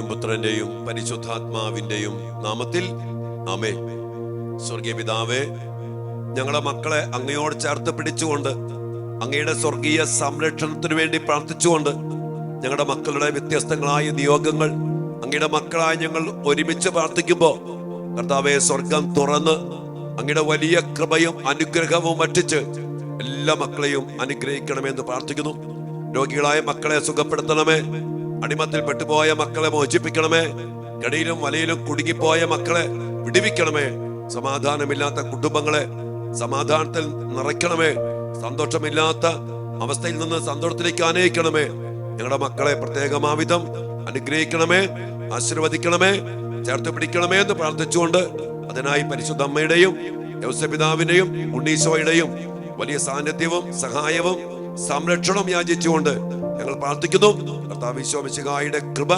പുത്രന്റെയും പരിശുദ്ധാത്മാവിന്റെയും നാമത്തിൽ ആമേൻ. സ്വർഗീയ പിതാവേ, ഞങ്ങളുടെ മക്കളെ അങ്ങയോട് ചേർത്ത് പിടിച്ചുകൊണ്ട് അങ്ങയുടെ സ്വർഗീയ സംരക്ഷണത്തിനു വേണ്ടി പ്രാർത്ഥിച്ചുകൊണ്ട് ഞങ്ങളുടെ മക്കളുടെ വ്യത്യസ്തങ്ങളായ നിയോഗങ്ങൾ അങ്ങയുടെ മക്കളായി ഞങ്ങൾ ഒരുമിച്ച് പ്രാർത്ഥിക്കുമ്പോൾ കർത്താവേ, സ്വർഗം തുറന്ന് അങ്ങയുടെ വലിയ കൃപയും അനുഗ്രഹവും വറ്റിച്ച് എല്ലാ മക്കളെയും അനുഗ്രഹിക്കണമെന്ന് പ്രാർത്ഥിക്കുന്നു. രോഗികളായ മക്കളെ സുഖപ്പെടുത്തണമേ. അടിമത്തിൽ പെട്ടുപോയ മക്കളെ മോചിപ്പിക്കണമേ. കടിയിലും വലയിലും കുടുങ്ങിപ്പോയ മക്കളെ വിടുവിക്കണമേ. സമാധാനമില്ലാത്ത കുടുംബങ്ങളെ സമാധാനത്തിൽ നിറയ്ക്കണമേ. സന്തോഷമില്ലാത്ത അവസ്ഥയിൽ നിന്ന് സന്തോഷത്തിലേക്ക് ആനയിക്കണമേ. ഞങ്ങളുടെ മക്കളെ പ്രത്യേകമാവിധം അനുഗ്രഹിക്കണമേ, ആശീർവദിക്കണമേ, ചേർത്ത് പിടിക്കണമേ എന്ന് പ്രാർത്ഥിച്ചുകൊണ്ട് അതിനായി പരിശുദ്ധ അമ്മയുടെയും യൗസപിതാവിന്റെയും ഉണ്ണീശോയുടെയും വലിയ സാന്നിധ്യവും സഹായവും സംരക്ഷണവും യാചിച്ചുകൊണ്ട് ഞങ്ങൾ പ്രാർത്ഥിക്കുന്നു. കർത്താവ് ഈശോ മിശിഹായുടെ കൃപ,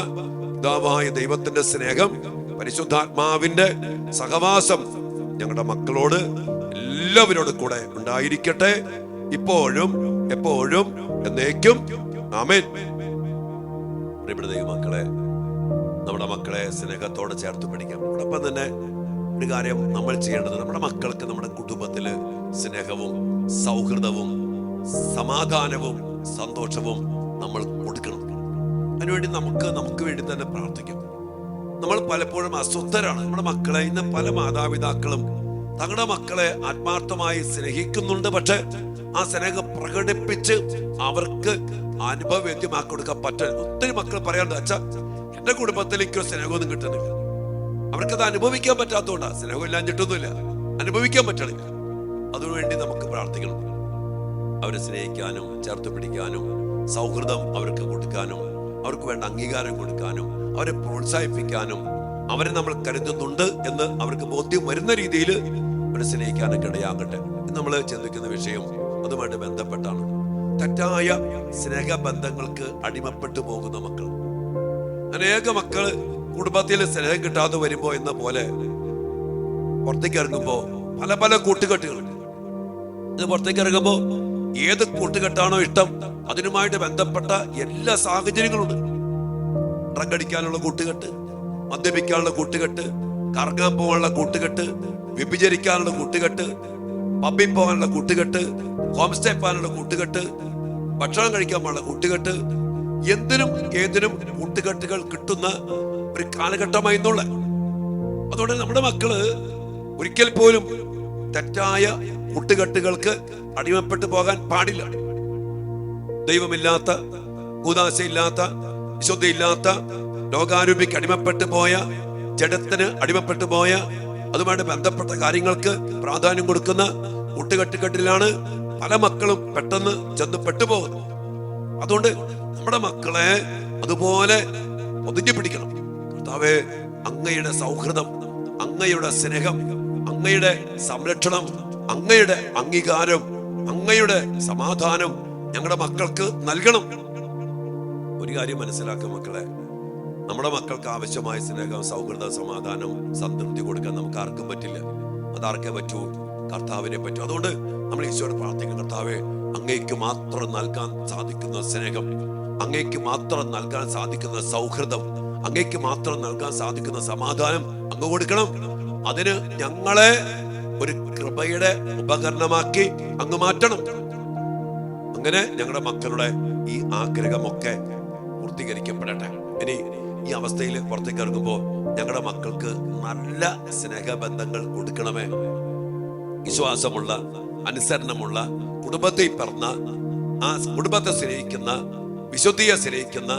പിതാവായ ദൈവത്തിന്റെ സ്നേഹം, പരിശുദ്ധാത്മാവിന്റെ സഹവാസം ഞങ്ങളുടെ മക്കളോട് എല്ലാവരോടും കൂടെ ഉണ്ടായിരിക്കട്ടെ, ഇപ്പോഴും എപ്പോഴും എന്നേക്കും. ആമേൻ. പ്രിയപ്പെട്ട മക്കളെ, നമ്മുടെ മക്കളെ സ്നേഹത്തോടെ ചേർത്ത് പിടിക്കാം. അതോടൊപ്പം തന്നെ ഒരു കാര്യം നമ്മൾ ചെയ്യേണ്ടത്, നമ്മുടെ മക്കൾക്ക് നമ്മുടെ കുടുംബത്തില് സ്നേഹവും സൗഹൃദവും സമാധാനവും സന്തോഷവും നമ്മൾ കൊടുക്കണം. അതിനുവേണ്ടി നമുക്ക് വേണ്ടി തന്നെ പ്രാർത്ഥിക്കാം. നമ്മൾ പലപ്പോഴും അസ്വസ്ഥരാണ്. നമ്മുടെ മക്കളെ ഇന്ന് പല മാതാപിതാക്കളും തങ്ങളുടെ മക്കളെ ആത്മാർത്ഥമായി സ്നേഹിക്കുന്നുണ്ട്. പക്ഷെ ആ സ്നേഹം പ്രകടിപ്പിച്ച് അവർക്ക് അനുഭവവേദ്യമാക്കി കൊടുക്കാൻ പറ്റില്ല. ഒത്തിരി മക്കൾ പറയാണ്ട്, അച്ഛാ എന്റെ കുടുംബത്തിൽ എനിക്ക് സ്നേഹമൊന്നും കിട്ടുന്നില്ല. അവർക്കത് അനുഭവിക്കാൻ പറ്റാത്തതുകൊണ്ടാണ്. സ്നേഹം ഇല്ലാഞ്ഞിട്ടൊന്നുമില്ല, അനുഭവിക്കാൻ പറ്റണില്ല. അതിനുവേണ്ടി നമുക്ക് പ്രാർത്ഥിക്കണം. അവരെ സ്നേഹിക്കാനും ചേർത്ത് പിടിക്കാനും സൗഹൃദം അവർക്ക് കൊടുക്കാനും അവർക്ക് വേണ്ട അംഗീകാരം കൊടുക്കാനും അവരെ പ്രോത്സാഹിപ്പിക്കാനും അവരെ നമ്മൾ കരുതുന്നുണ്ട് എന്ന് അവർക്ക് ബോധ്യം വരുന്ന രീതിയിൽ അവരെ സ്നേഹിക്കാനൊക്കെ ഇടയാകട്ടെ. നമ്മൾ ചിന്തിക്കുന്ന വിഷയം അതുമായിട്ട് ബന്ധപ്പെട്ടാണ്. തെറ്റായ സ്നേഹബന്ധങ്ങൾക്ക് അടിമപ്പെട്ടു പോകുന്ന മക്കൾ. അനേക മക്കള് കുടുംബത്തിൽ സ്നേഹം കിട്ടാതെ വരുമ്പോ എന്ന പോലെ പുറത്തേക്ക് ഇറങ്ങുമ്പോ പല പല കൂട്ടുകെട്ടുകളുണ്ട്. ഇത് പുറത്തേക്ക് ഇറങ്ങുമ്പോ ഏത് കൂട്ടുകെട്ടാണോ ഇഷ്ടം അതിനുമായിട്ട് ബന്ധപ്പെട്ട എല്ലാ സാഹചര്യങ്ങളുണ്ട്. ഡ്രഗ് അടിക്കാനുള്ള കൂട്ടുകെട്ട്, മദ്യപിക്കാനുള്ള കൂട്ടുകെട്ട്, കറങ്ങാൻ പോകാനുള്ള കൂട്ടുകെട്ട്, വ്യഭിചരിക്കാനുള്ള കൂട്ടുകെട്ട്, പബ്ബിൽ പോകാനുള്ള കൂട്ടുകെട്ട്, ഹോം സ്റ്റേ പോകാനുള്ള കൂട്ടുകെട്ട്, ഭക്ഷണം കഴിക്കാൻ പോകാനുള്ള കൂട്ടുകെട്ട്, എന്തിനും ഏതിനും കൂട്ടുകെട്ടുകൾ കിട്ടുന്ന ഒരു കാലഘട്ടമായി എന്നുള്ള. അതുകൊണ്ട് നമ്മുടെ മക്കള് ഒരിക്കൽ പോലും തെറ്റായ കൂട്ടുകെട്ടുകൾക്ക് അടിമപ്പെട്ടു പോകാൻ പാടില്ല. ദൈവമില്ലാത്ത, കൂദാശയില്ലാത്ത, വിശുദ്ധിയില്ലാത്ത, ലോകാരൂപിക്ക് അടിമപ്പെട്ടു പോയ, ജഡത്തിന് അടിമപ്പെട്ടു പോയ, അതുമായിട്ട് ബന്ധപ്പെട്ട കാര്യങ്ങൾക്ക് പ്രാധാന്യം കൊടുക്കുന്ന കൂട്ടുകെട്ടുകെട്ടിലാണ് പല മക്കളും പെട്ടെന്ന് ചെന്ന് പെട്ടുപോകുന്നത്. അതുകൊണ്ട് നമ്മുടെ മക്കളെ അതുപോലെ ഒതുങ്ങി പിടിക്കണം. കർത്താവേ, അങ്ങയുടെ സൗഹൃദം, അങ്ങയുടെ സ്നേഹം, അങ്ങയുടെ സംരക്ഷണം, അങ്ങയുടെ അംഗീകാരം, അങ്ങയുടെ സമാധാനം ഞങ്ങളുടെ മക്കൾക്ക് നൽകണം. ഒരു കാര്യം മനസ്സിലാക്കുക മക്കളെ, നമ്മുടെ മക്കൾക്ക് ആവശ്യമായ സ്നേഹം, സൗഹൃദം, സമാധാനം, സംതൃപ്തി കൊടുക്കാൻ നമുക്ക് ആർക്കും പറ്റില്ല. അതാർക്കേ പറ്റൂ? കർത്താവിനെ പറ്റൂ. അതുകൊണ്ട് നമ്മൾ ഈശോയോട് പ്രാർത്ഥിക്കും, കർത്താവേ, അങ്ങേക്ക് മാത്രം നൽകാൻ സാധിക്കുന്ന സ്നേഹം, അങ്ങേക്ക് മാത്രം നൽകാൻ സാധിക്കുന്ന സൗഹൃദം, അങ്ങേക്ക് മാത്രം നൽകാൻ സാധിക്കുന്ന സമാധാനം അങ്ങ് കൊടുക്കണം. അതിന് ഞങ്ങളെ ഒരു കൃപയുടെ ഉപകരണമാക്കി അങ്ങ് മാറ്റണം. അങ്ങനെ ഞങ്ങളുടെ മക്കളുടെ ഈ ആഗ്രഹമൊക്കെ പൂർത്തീകരിക്കപ്പെടട്ടെ. ഇനി ഈ അവസ്ഥയിൽ പുറത്തേക്ക് ഇറങ്ങുമ്പോൾ ഞങ്ങളുടെ മക്കൾക്ക് നല്ല സ്നേഹബന്ധങ്ങൾ കൊടുക്കണമേ. വിശ്വാസമുള്ള, അനുസരണമുള്ള, കുടുംബത്തിൽ പിറന്ന, ആ കുടുംബത്തെ സ്നേഹിക്കുന്ന, വിശുദ്ധിയെ സ്നേഹിക്കുന്ന,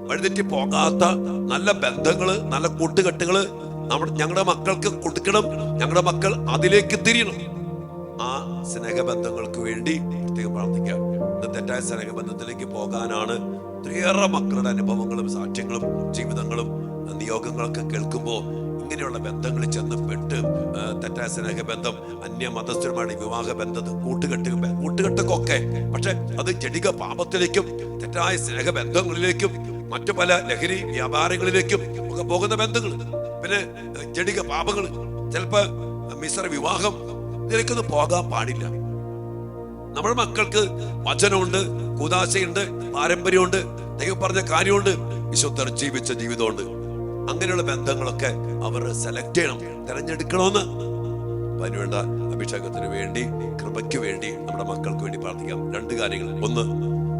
വഴിതെറ്റി പോകാത്ത നല്ല ബന്ധങ്ങള്, നല്ല കൂട്ടുകെട്ടുകള് ഞങ്ങളുടെ മക്കൾക്ക് കൊടുക്കണം. ഞങ്ങളുടെ മക്കൾ അതിലേക്ക് തിരിയണം. ആ സ്നേഹബന്ധങ്ങൾക്ക് വേണ്ടി പ്രത്യേകം പ്രാർത്ഥിക്കാം. തെറ്റായ സ്നേഹബന്ധത്തിലേക്ക് പോകാനാണ് ഒത്തിരിയേറെ മക്കളുടെ അനുഭവങ്ങളും സാക്ഷ്യങ്ങളും ജീവിതങ്ങളും നിയോഗങ്ങളൊക്കെ കേൾക്കുമ്പോൾ ഇങ്ങനെയുള്ള ബന്ധങ്ങളിൽ ചെന്ന് പെട്ട് തെറ്റായ സ്നേഹബന്ധം, അന്യമതസ്ഥരുമായിട്ട് വിവാഹ ബന്ധം, കൂട്ടുകെട്ടൊക്കെ, പക്ഷെ അത് ജഡിക പാപത്തിലേക്കും തെറ്റായ സ്നേഹബന്ധങ്ങളിലേക്കും മറ്റു പല ലഹരി വ്യാപാരങ്ങളിലേക്കും ഒക്കെ പോകുന്ന ബന്ധങ്ങൾ, പിന്നെ ജഡിക പാപങ്ങൾ, ചിലപ്പോ മിശ്ര വിവാഹം, ഇതിലേക്കൊന്നും പോകാൻ പാടില്ല. നമ്മുടെ മക്കൾക്ക് വചനമുണ്ട്, കൂദാശയുണ്ട്, പാരമ്പര്യമുണ്ട്, ദൈവം പറഞ്ഞ കാര്യമുണ്ട്, വിശുദ്ധർ ജീവിച്ച ജീവിതമുണ്ട്. അങ്ങനെയുള്ള ബന്ധങ്ങളൊക്കെ അവർ സെലക്ട് ചെയ്യണം, തിരഞ്ഞെടുക്കണമെന്ന്. അതിനുവേണ്ട അഭിഷേകത്തിന് വേണ്ടി, കൃപയ്ക്ക് വേണ്ടി നമ്മുടെ മക്കൾക്ക് വേണ്ടി പ്രാർത്ഥിക്കാം. 2 കാര്യങ്ങൾ. ഒന്ന്,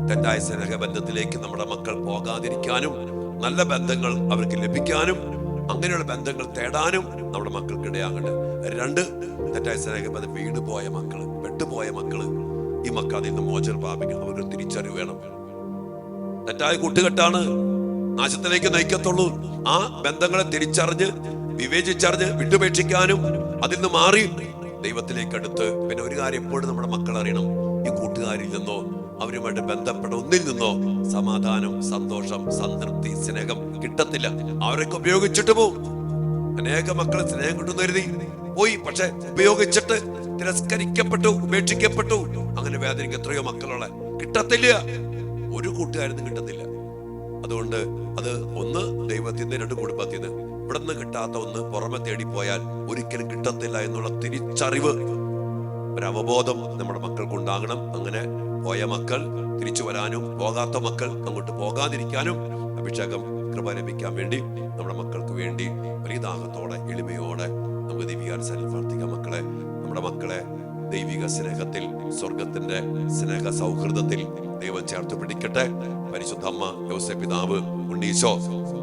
തെറ്റായ സ്നേഹബന്ധത്തിലേക്ക് നമ്മുടെ മക്കൾ പോകാതിരിക്കാനും നല്ല ബന്ധങ്ങൾ അവർക്ക് ലഭിക്കാനും അങ്ങനെയുള്ള ബന്ധങ്ങൾ തേടാനും നമ്മുടെ മക്കൾക്ക് ഇടയാകട്ടെ. 2, തെറ്റായ സ്നേഹബന്ധം വീണ് പോയ മക്കള്, പെട്ടുപോയ മക്കള്, ഈ മക്കൾ അതിൽ നിന്ന് മോചനം പ്രാപിക്കണം. അവർക്ക് തിരിച്ചറിവ് വേണം. തെറ്റായ കൂട്ടുകെട്ടാണ് നാശത്തിലേക്ക് നയിക്കത്തുള്ളൂ. ആ ബന്ധങ്ങളെ തിരിച്ചറിഞ്ഞ് വിവേചിച്ചറിഞ്ഞ് വിട്ടുപേക്ഷിക്കാനും അതിൽ നിന്ന് മാറി ദൈവത്തിലേക്ക് അടുത്ത്. പിന്നെ ഒരു കാര്യം എപ്പോഴും നമ്മുടെ മക്കൾ അറിയണം, ഈ കൂട്ടുകാരിൽ നിന്നോ അവരുമായിട്ട് ബന്ധപ്പെട്ട ഒന്നിൽ നിന്നോ സമാധാനം, സന്തോഷം, സംതൃപ്തി, സ്നേഹം കിട്ടത്തില്ല. അവരൊക്കെ ഉപയോഗിച്ചിട്ട് പോവും. അനേക മക്കൾ സ്നേഹം കിട്ടുന്ന കരുതി പോയി, പക്ഷെ ഉപയോഗിച്ചിട്ട് തിരസ്കരിക്കപ്പെട്ടു, ഉപേക്ഷിക്കപ്പെട്ടു. അങ്ങനെ വേദനയ്ക്ക് എത്രയോ മക്കളുള്ള കിട്ടത്തില്ല, ഒരു കൂട്ടുകാരനും കിട്ടത്തില്ല. അതുകൊണ്ട് അത് ഒന്ന് ദൈവത്തിന്, 2 കുടുംബത്തിന്. ഇവിടെ നിന്ന് കിട്ടാത്ത ഒന്ന് പുറമെ തേടിപ്പോയാൽ ഒരിക്കലും കിട്ടത്തില്ല എന്നുള്ള തിരിച്ചറിവ്, ഒരവബോധം നമ്മുടെ മക്കൾക്ക് ഉണ്ടാകണം. അങ്ങനെ പോയ മക്കൾ തിരിച്ചു വരാനും പോകാത്ത മക്കൾ അങ്ങോട്ട് പോകാതിരിക്കാനും അഭിഷേകം, കൃപ ലഭിക്കാൻ വേണ്ടി നമ്മുടെ മക്കൾക്ക് വേണ്ടി വലിയ ദാഹത്തോടെ എളിമയോടെ നമുക്ക് ദൈവികാനുസരണം പ്രാർത്ഥിക്കാം. നമ്മുടെ മക്കളെ ദൈവിക സ്നേഹത്തിൽ, സ്വർഗത്തിന്റെ സ്നേഹ സൗഹൃദത്തിൽ ദൈവം ചേർത്ത് പിടിക്കട്ടെ. പരിശുദ്ധ അമ്മ, യോസേപ്പ് പിതാവ്, ഉണ്ണീശോ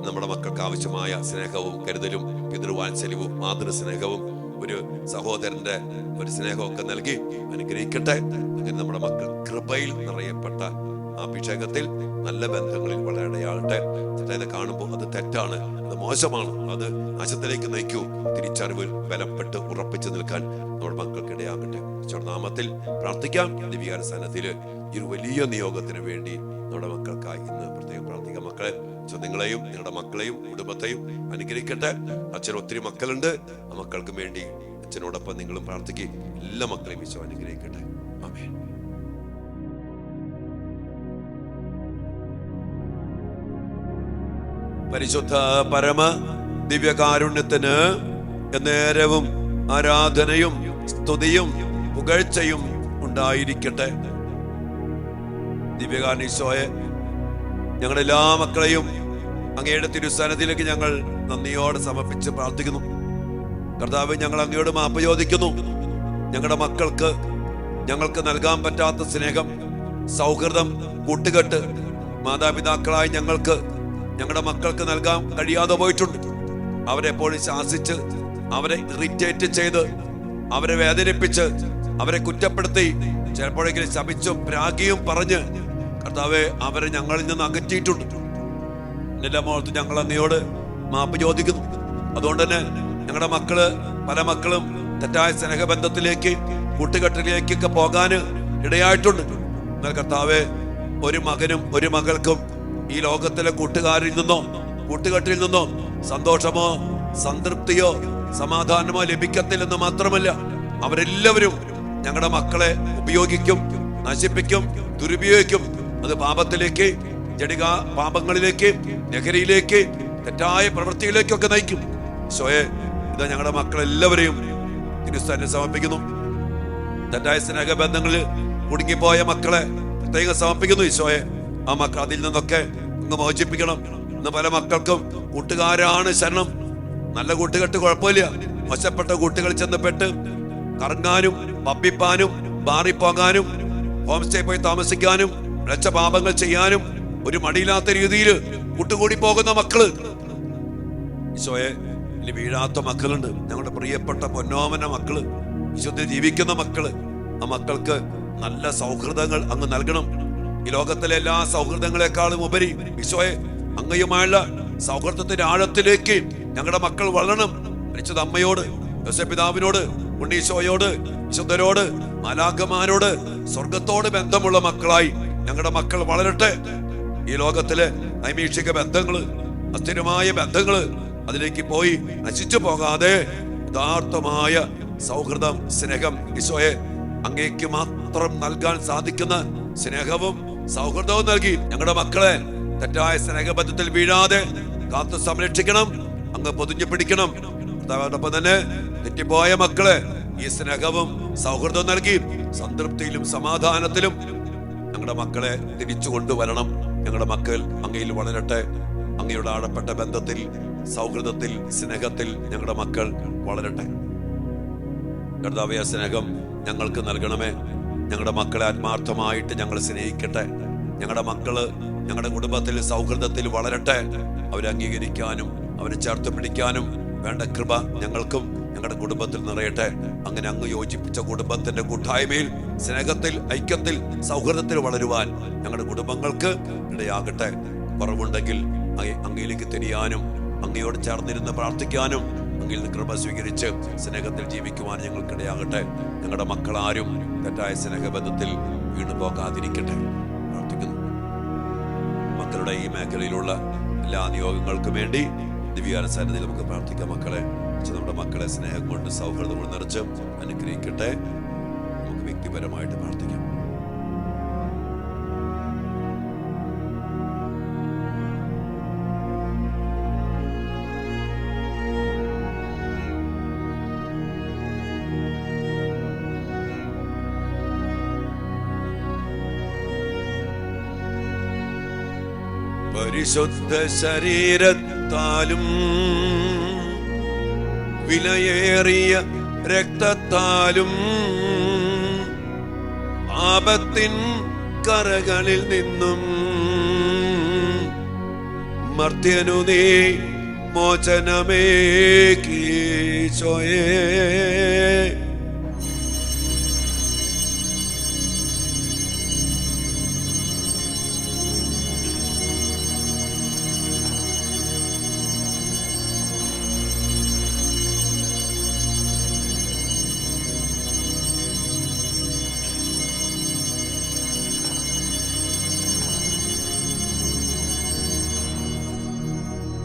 നമ്മുടെ മക്കൾക്ക് ആവശ്യമായ സ്നേഹവും കരുതലും പിതൃവാത്സല്യവും മാതൃസ്നേഹവും ഒരു സഹോദരന്റെ ഒരു സ്നേഹമൊക്കെ നൽകി അനുഗ്രഹിക്കട്ടെ. അങ്ങനെ നമ്മുടെ മക്കൾ കൃപയിൽ നിറയപ്പെട്ട അഭിഷേകത്തിൽ നല്ല ബന്ധങ്ങളിൽ വളരെയാകട്ടെ. തെറ്റായത് കാണുമ്പോൾ അത് തെറ്റാണ്, അത് മോശമാണ്, അത് നാശത്തിലേക്ക് നയിക്കൂ. തിരിച്ചറിവിൽ ബലപ്പെട്ട് ഉറപ്പിച്ചു നിൽക്കാൻ നമ്മുടെ മക്കൾക്ക് ഇടയാകട്ടെ. നാമത്തിൽ പ്രാർത്ഥിക്കാം. ദിവ്യാനുസരണത്തില് ഈ ഒരു വലിയ നിയോഗത്തിന് വേണ്ടി നമ്മുടെ മക്കൾക്കായി ഇന്ന് പ്രത്യേകം പ്രാർത്ഥിക്കാം. മക്കളെ, നിങ്ങളെയും നിങ്ങളുടെ മക്കളെയും കുടുംബത്തെയും അനുഗ്രഹിക്കട്ടെ. അച്ഛൻ ഒത്തിരി മക്കളുണ്ട്, ആ മക്കൾക്ക് വേണ്ടി അച്ഛനോടൊപ്പം നിങ്ങളും പ്രാർത്ഥിക്കുക. എല്ലാ മക്കളെയും ഈശോ അനുഗ്രഹിക്കട്ടെ. ആമേൻ. പരിശുദ്ധ പരമ ദിവ്യകാരുണ്യത്തിന് എന്നേരവും ആരാധനയും സ്തുതിയും പുകഴ്ചയും ഉണ്ടായിരിക്കട്ടെ. ദിവ്യകാരുണ്യീശോയെ, ഞങ്ങളുടെ എല്ലാ മക്കളെയും അങ്ങയുടെ തിരുസന്നിധിയിലേക്ക് ഞങ്ങൾ നന്ദിയോടെ സമർപ്പിച്ച് പ്രാർത്ഥിക്കുന്നു. കർത്താവേ, ഞങ്ങൾ അങ്ങയോട് മാപ്പ് ചോദിക്കുന്നു. ഞങ്ങളുടെ മക്കൾക്ക് ഞങ്ങൾക്ക് നൽകാൻ പറ്റാത്ത സ്നേഹം, സൗഹൃദം, കൂട്ടുകെട്ട് മാതാപിതാക്കളായി ഞങ്ങൾക്ക് ഞങ്ങളുടെ മക്കൾക്ക് നൽകാൻ കഴിയാതെ പോയിട്ടുണ്ട്. അവരെപ്പോഴും ശാസിച്ച്, അവരെ ഇറിറ്റേറ്റ് ചെയ്ത്, അവരെ വേദനിപ്പിച്ച്, അവരെ കുറ്റപ്പെടുത്തി, ചിലപ്പോഴെങ്കിലും ശപിച്ചും പ്രാഗിയും പറഞ്ഞ് കർത്താവെ അവരെ ഞങ്ങളിൽ നിന്ന് അകറ്റിയിട്ടുണ്ട്. എല്ലാം ഓർത്ത് ഞങ്ങൾ അങ്ങയോട് മാപ്പ് ചോദിക്കുന്നു. അതുകൊണ്ട് തന്നെ ഞങ്ങളുടെ മക്കള്, പല മക്കളും തെറ്റായ സ്നേഹബന്ധത്തിലേക്ക്, കൂട്ടുകെട്ടിലേക്കൊക്കെ പോകാൻ ഇടയായിട്ടുണ്ട്. എന്നാൽ കർത്താവെ, ഒരു മകനും ഒരു മകൾക്കും ഈ ലോകത്തിലെ കൂട്ടുകാരിൽ നിന്നോ കൂട്ടുകെട്ടിൽ നിന്നോ സന്തോഷമോ സംതൃപ്തിയോ സമാധാനമോ ലഭിക്കത്തില്ലെന്ന് മാത്രമല്ല, അവരെല്ലാവരും ഞങ്ങളുടെ മക്കളെ ഉപയോഗിക്കും, നശിപ്പിക്കും, ദുരുപയോഗിക്കും. അത് പാപത്തിലേക്ക്, ജഡിക പാപങ്ങളിലേക്ക്, ലഹരിയിലേക്ക്, തെറ്റായ പ്രവൃത്തിയിലേക്കൊക്കെ നയിക്കും. ഈശോയെ, ഇത് ഞങ്ങളുടെ മക്കളെല്ലാവരെയും തിരുസ്ഥാനം സമർപ്പിക്കുന്നു. തെറ്റായ സ്നേഹബന്ധങ്ങളിൽ കുടുങ്ങിപ്പോയ മക്കളെ പ്രത്യേകം സമർപ്പിക്കുന്നു. ഈശോയെ, ആ മക്കൾ അതിൽ നിന്നൊക്കെ അങ്ങ് മോചിപ്പിക്കണം. ഇന്ന് പല മക്കൾക്കും കൂട്ടുകാരാണ് ശരണം. നല്ല കൂട്ടുകെട്ട് കുഴപ്പമില്ല, മോശപ്പെട്ട കൂട്ടുകൾ ചെന്നപ്പെട്ട് കറങ്ങാനും പബ്ബിപ്പാനും ബാറിപ്പോകാനും ഹോം സ്റ്റേ പോയി താമസിക്കാനും ലക്ഷ പാപങ്ങൾ ചെയ്യാനും ഒരു മടിയില്ലാത്ത രീതിയിൽ കൂട്ടുകൂടി പോകുന്ന മക്കള്. ഈശോയെ, ഇനി വീഴാത്ത മക്കളുണ്ട്, ഞങ്ങളുടെ പ്രിയപ്പെട്ട പൊന്നോമന മക്കള്, വിശുദ്ധ ജീവിക്കുന്ന മക്കള്. ആ മക്കൾക്ക് നല്ല സൗഹൃദങ്ങൾ അങ്ങ് നൽകണം. ഈ ലോകത്തിലെ എല്ലാ സൗഹൃദങ്ങളെക്കാളും ഉപരി ഈശോയെ, അങ്ങയുമായുള്ള സൗഹൃദത്തിന്റെ ആഴത്തിലേക്ക് ഞങ്ങളുടെ മക്കൾ വളരണം. പരിശുദ്ധ അമ്മയോട്, യോസേപ്പ് പിതാവിനോട്, ഉണ്ണീശോയോട്, വിശുദ്ധരോട്, മാലാഖമാരോട്, സ്വർഗത്തോട് ബന്ധമുള്ള മക്കളായി ഞങ്ങളുടെ മക്കൾ വളരട്ടെ. ഈ ലോകത്തിലെ നൈമിഷിക ബന്ധങ്ങള്, അസ്ഥിരമായ ബന്ധങ്ങള് അതിലേക്ക് പോയി നശിച്ചു പോകാതെ യഥാർത്ഥമായ സൗഹൃദം, സ്നേഹം, ഈശോയെ അങ്ങേക്ക് മാത്രം നൽകാൻ സാധിക്കുന്ന സ്നേഹവും സൗഹൃദവും നൽകി ഞങ്ങളുടെ മക്കളെ തെറ്റായ സ്നേഹബന്ധത്തിൽ വീഴാതെ കാത്തു സംരക്ഷിക്കണം. അങ്ങ് പൊതിഞ്ഞു പിടിക്കണം. അതോടൊപ്പം തന്നെ തെറ്റിപ്പോയ മക്കളെ ഈ സ്നേഹവും സൗഹൃദവും നൽകി സംതൃപ്തിയിലും സമാധാനത്തിലും ഞങ്ങളുടെ മക്കളെ തിരിച്ചു കൊണ്ടുവരണം. ഞങ്ങളുടെ മക്കൾ അങ്ങയിൽ വളരട്ടെ. അങ്ങയുടെ ആഴപ്പെട്ട ബന്ധത്തിൽ, സൗഹൃദത്തിൽ, സ്നേഹത്തിൽ ഞങ്ങളുടെ മക്കൾ വളരട്ടെ. കർത്താവേ, സ്നേഹം ഞങ്ങൾക്ക് നൽകണമേ. ഞങ്ങളുടെ മക്കളെ ആത്മാർത്ഥമായിട്ട് ഞങ്ങൾ സ്നേഹിക്കട്ടെ. ഞങ്ങളുടെ മക്കള് ഞങ്ങളുടെ കുടുംബത്തിൽ സൗഹൃദത്തിൽ വളരട്ടെ. അവരെ അംഗീകരിക്കാനും അവരെ ചേർത്ത് പിടിക്കാനും വേണ്ട കൃപ ഞങ്ങൾക്കും ഞങ്ങളുടെ കുടുംബത്തിൽ നിറയട്ടെ. അങ്ങനെ അങ്ങ് യോജിപ്പിച്ച കുടുംബത്തിന്റെ കൂട്ടായ്മയിൽ, സ്നേഹത്തിൽ, ഐക്യത്തിൽ, സൗഹൃദത്തിൽ വളരുവാൻ ഞങ്ങളുടെ കുടുംബങ്ങൾക്ക് ഇടയാകട്ടെ. കുറവുണ്ടെങ്കിൽ അങ്ങയിലേക്ക് തിരിയാനും അങ്ങയോട് ചേർന്നിരുന്ന് പ്രാർത്ഥിക്കാനും അങ്ങയിൽ നിന്ന് കൃപ സ്വീകരിച്ച് സ്നേഹത്തിൽ ജീവിക്കുവാൻ ഞങ്ങൾക്കിടയാകട്ടെ. ഞങ്ങളുടെ മക്കളാരും തെറ്റായ സ്നേഹബന്ധത്തിൽ വീണു പോകാതിരിക്കട്ടെ പ്രാർത്ഥിക്കുന്നു. മക്കളുടെ ഈ മേഖലയിലുള്ള എല്ലാ നിയോഗങ്ങൾക്കും വേണ്ടി ദിവ്യാനുസരണത്തിൽ നമുക്ക് പ്രാർത്ഥിക്കാം. മക്കളെ, നമ്മുടെ മക്കളെ സ്നേഹം കൊണ്ട്, സൗഹൃദം കൊണ്ട് നിറച്ച് അനുഗ്രഹിക്കട്ടെ. നമുക്ക് വ്യക്തിപരമായിട്ട് പ്രാർത്ഥിക്കാം. പരിശുദ്ധ ശരീരത്താലും വിലയേറിയ രക്തത്താലും ആപത്തിൻ കറകളിൽ നിന്നും മർത്യനു നീ മോചനമേകീശോയേ.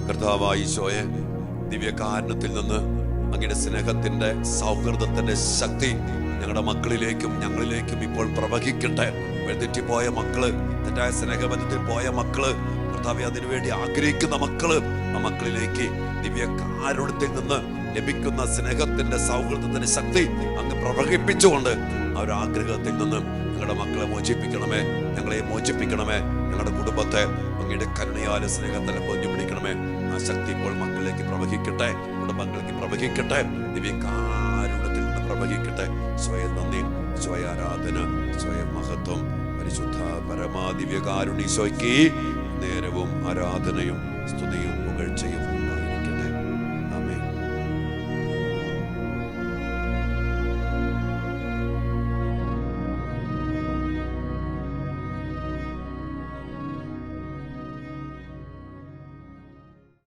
കർത്താവായ ഈശോയെ, ദിവ്യകാരുണ്യത്തിൽ നിന്ന് അങ്ങയുടെ സ്നേഹത്തിന്റെ, സൗഹൃദത്തിന്റെ ശക്തി ഞങ്ങളുടെ മക്കളിലേക്കും ഞങ്ങളിലേക്കും ഇപ്പോൾ പ്രവഹിക്കട്ടെ. വഴിതെറ്റിപ്പോയ മക്കള്, തെറ്റായ സ്നേഹബന്ധത്തിൽ പോയ മക്കള്, കർത്താവെ അതിനുവേണ്ടി ആഗ്രഹിക്കുന്ന മക്കള്, ആ മക്കളിലേക്ക് ദിവ്യകാരുണ്യത്തിൽ നിന്ന് ലഭിക്കുന്ന സ്നേഹത്തിന്റെ, സൗഹൃദത്തിന്റെ ശക്തി അങ്ങ് പ്രവഹിപ്പിച്ചുകൊണ്ട് ആ ഒരു ആഗ്രഹത്തിൽ നിന്ന് ഞങ്ങളുടെ മക്കളെ മോചിപ്പിക്കണമേ. ഞങ്ങളെ മോചിപ്പിക്കണമേ. ഞങ്ങളുടെ കുടുംബത്തെ അങ്ങയുടെ കരുണയാല്, സ്നേഹത്തിലെ പൊഞ്ഞു പിടിക്കണമേ. ആ ശക്തി ഇപ്പോൾ മക്കളിലേക്ക് പ്രവഹിക്കട്ടെ, കുടുംബങ്ങളിലേക്ക് പ്രവഹിക്കട്ടെ, ദിവ്യകാരുണ്യത്തിൽ നിന്ന് പ്രവഹിക്കട്ടെ. സ്വയം നന്ദി, സ്വയ ആരാധന, സ്വയം മഹത്വം, പരിശുദ്ധ പരമാദിവ്യകാരുണ്യ ഈശോയ്ക്ക് നേരവും ആരാധനയും സ്തുതിയും പുകഴ്ചയും